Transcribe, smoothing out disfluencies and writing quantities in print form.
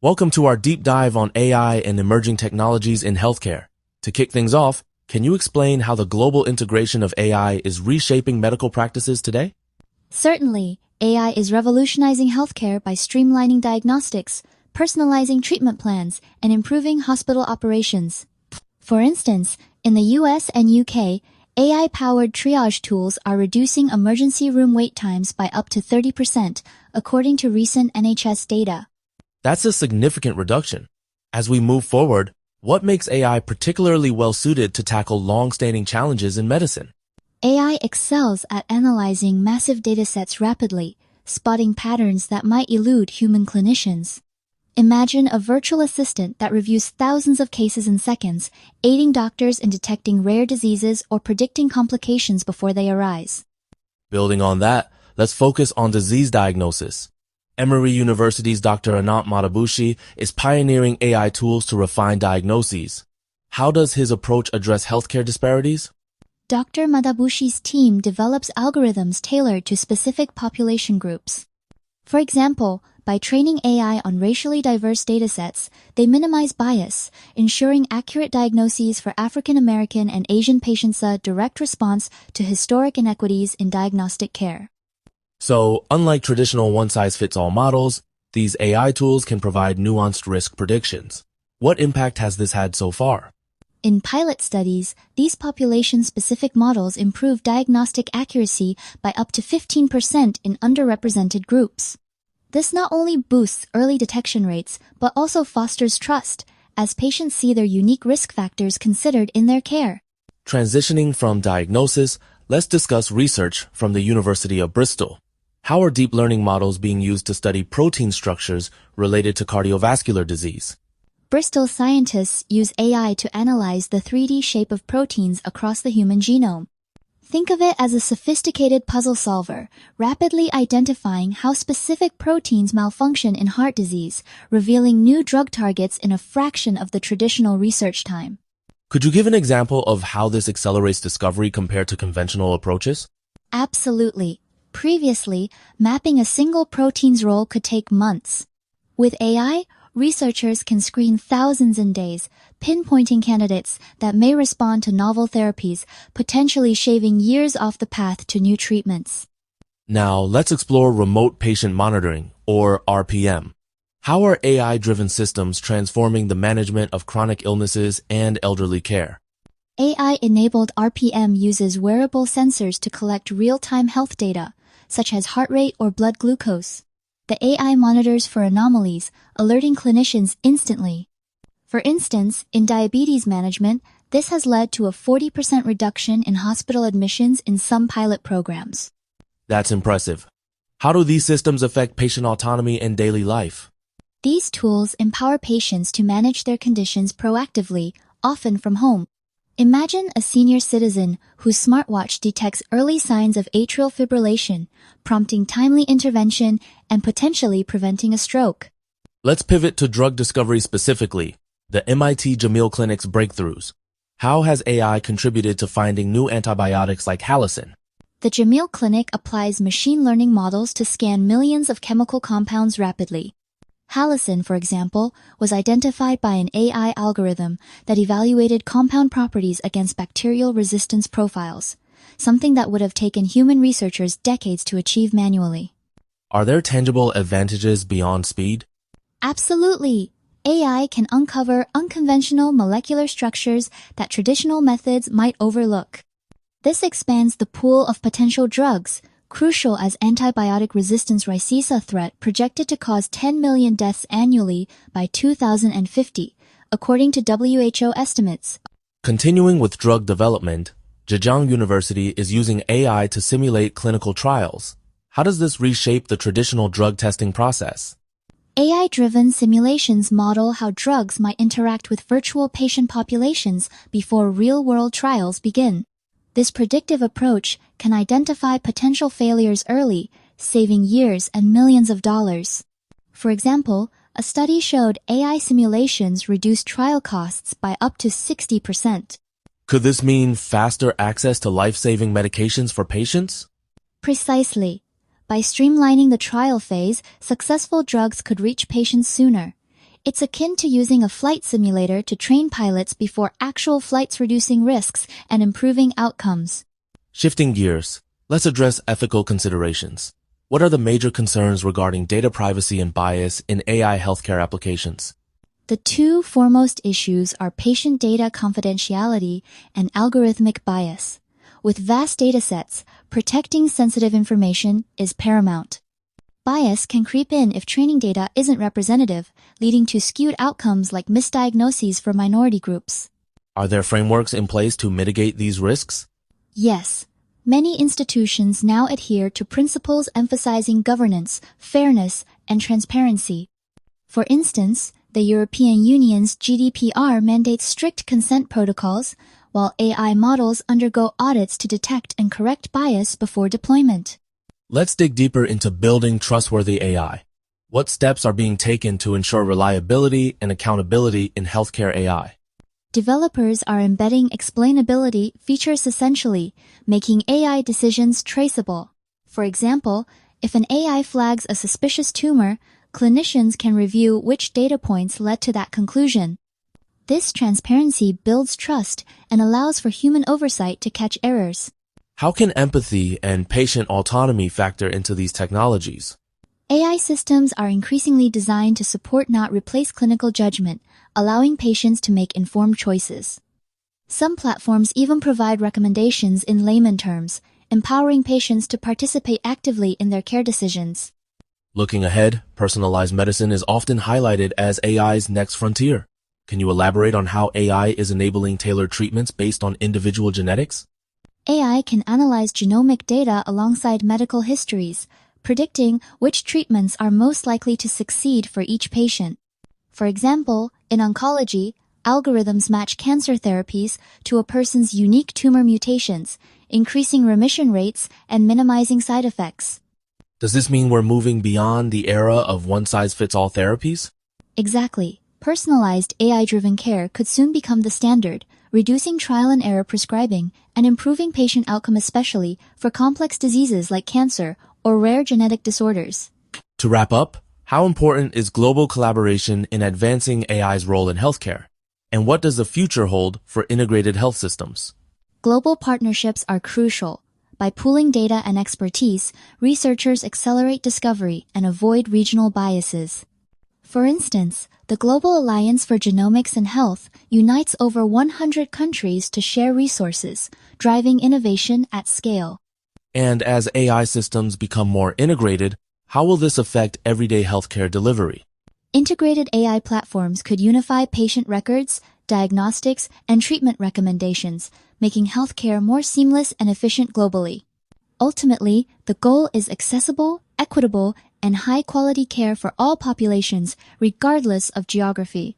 Welcome to our deep dive on AI and emerging technologies in healthcare. To kick things off, can you explain how the global integration of AI is reshaping medical practices today? Certainly, AI is revolutionizing healthcare by streamlining diagnostics, personalizing treatment plans, and improving hospital operations. For instance, in the US and UK, AI-powered triage tools are reducing emergency room wait times by up to 30%, according to recent NHS data. That's a significant reduction. As we move forward, what makes AI particularly well-suited to tackle long-standing challenges in medicine? AI excels at analyzing massive datasets rapidly, spotting patterns that might elude human clinicians. Imagine a virtual assistant that reviews thousands of cases in seconds, aiding doctors in detecting rare diseases or predicting complications before they arise. Building on that, let's focus on disease diagnosis. Emory University's Dr. Anant Matabushi is pioneering AI tools to refine diagnoses. How does his approach address healthcare disparities? Dr. Matabushi's team develops algorithms tailored to specific population groups. For example, by training AI on racially diverse datasets, they minimize bias, ensuring accurate diagnoses for African American and Asian patients, a direct response to historic inequities in diagnostic care. So, unlike traditional one-size-fits-all models, these AI tools can provide nuanced risk predictions. What impact has this had so far? In pilot studies, these population-specific models improve diagnostic accuracy by up to 15% in underrepresented groups. This not only boosts early detection rates, but also fosters trust, as patients see their unique risk factors considered in their care. Transitioning from diagnosis, let's discuss research from the University of Bristol. How are deep learning models being used to study protein structures related to cardiovascular disease? Bristol scientists use AI to analyze the 3D shape of proteins across the human genome. Think of it as a sophisticated puzzle solver, rapidly identifying how specific proteins malfunction in heart disease, revealing new drug targets in a fraction of the traditional research time. Could you give an example of how this accelerates discovery compared to conventional approaches? Absolutely. Previously, mapping a single protein's role could take months. With AI, researchers can screen thousands in days, pinpointing candidates that may respond to novel therapies, potentially shaving years off the path to new treatments. Now, let's explore remote patient monitoring, or RPM. How are AI-driven systems transforming the management of chronic illnesses and elderly care? AI-enabled RPM uses wearable sensors to collect real-time health data, such as heart rate or blood glucose. The AI monitors for anomalies, alerting clinicians instantly. For instance, in diabetes management, this has led to a 40% reduction in hospital admissions in some pilot programs. That's impressive. How do these systems affect patient autonomy in daily life? These tools empower patients to manage their conditions proactively, often from home. Imagine a senior citizen whose smartwatch detects early signs of atrial fibrillation, prompting timely intervention and potentially preventing a stroke. Let's pivot to drug discovery specifically, the MIT Jamil Clinic's breakthroughs. How has AI contributed to finding new antibiotics like halicin? The Jamil Clinic applies machine learning models to scan millions of chemical compounds rapidly. Halicin, for example, was identified by an AI algorithm that evaluated compound properties against bacterial resistance profiles, something that would have taken human researchers decades to achieve manually. Are there tangible advantages beyond speed? Absolutely! AI can uncover unconventional molecular structures that traditional methods might overlook. This expands the pool of potential drugs, crucial as antibiotic resistance ricisa threat projected to cause 10 million deaths annually by 2050, according to WHO estimates. Continuing with drug development, Zhejiang University is using AI to simulate clinical trials. How does this reshape the traditional drug testing process? AI-driven simulations model how drugs might interact with virtual patient populations before real-world trials begin. This predictive approach can identify potential failures early, saving years and millions of dollars. For example, a study showed AI simulations reduced trial costs by up to 60%. Could this mean faster access to life-saving medications for patients? Precisely. By streamlining the trial phase, successful drugs could reach patients sooner. It's akin to using a flight simulator to train pilots before actual flights, reducing risks and improving outcomes. Shifting gears, let's address ethical considerations. What are the major concerns regarding data privacy and bias in AI healthcare applications? The two foremost issues are patient data confidentiality and algorithmic bias. With vast datasets, protecting sensitive information is paramount. Bias can creep in if training data isn't representative, leading to skewed outcomes like misdiagnoses for minority groups. Are there frameworks in place to mitigate these risks? Yes, many institutions now adhere to principles emphasizing governance, fairness, and transparency. For instance, the European Union's GDPR mandates strict consent protocols, while AI models undergo audits to detect and correct bias before deployment. Let's dig deeper into building trustworthy AI. What steps are being taken to ensure reliability and accountability in healthcare AI? Developers are embedding explainability features essentially, making AI decisions traceable. For example, if an AI flags a suspicious tumor, clinicians can review which data points led to that conclusion. This transparency builds trust and allows for human oversight to catch errors. How can empathy and patient autonomy factor into these technologies? AI systems are increasingly designed to support, not replace, clinical judgment, allowing patients to make informed choices. Some platforms even provide recommendations in layman terms, empowering patients to participate actively in their care decisions. Looking ahead, personalized medicine is often highlighted as AI's next frontier. Can you elaborate on how AI is enabling tailored treatments based on individual genetics? AI can analyze genomic data alongside medical histories, predicting which treatments are most likely to succeed for each patient. For example, in oncology, algorithms match cancer therapies to a person's unique tumor mutations, increasing remission rates and minimizing side effects. Does this mean we're moving beyond the era of one-size-fits-all therapies? Exactly. Personalized AI-driven care could soon become the standard, reducing trial and error prescribing and improving patient outcome, especially for complex diseases like cancer or rare genetic disorders. To wrap up, how important is global collaboration in advancing AI's role in healthcare? And what does the future hold for integrated health systems? Global partnerships are crucial. By pooling data and expertise, researchers accelerate discovery and avoid regional biases. For instance, the Global Alliance for Genomics and Health unites over 100 countries to share resources, driving innovation at scale. And as AI systems become more integrated, how will this affect everyday healthcare delivery? Integrated AI platforms could unify patient records, diagnostics, and treatment recommendations, making healthcare more seamless and efficient globally. Ultimately, the goal is accessible, equitable, and high-quality care for all populations, regardless of geography.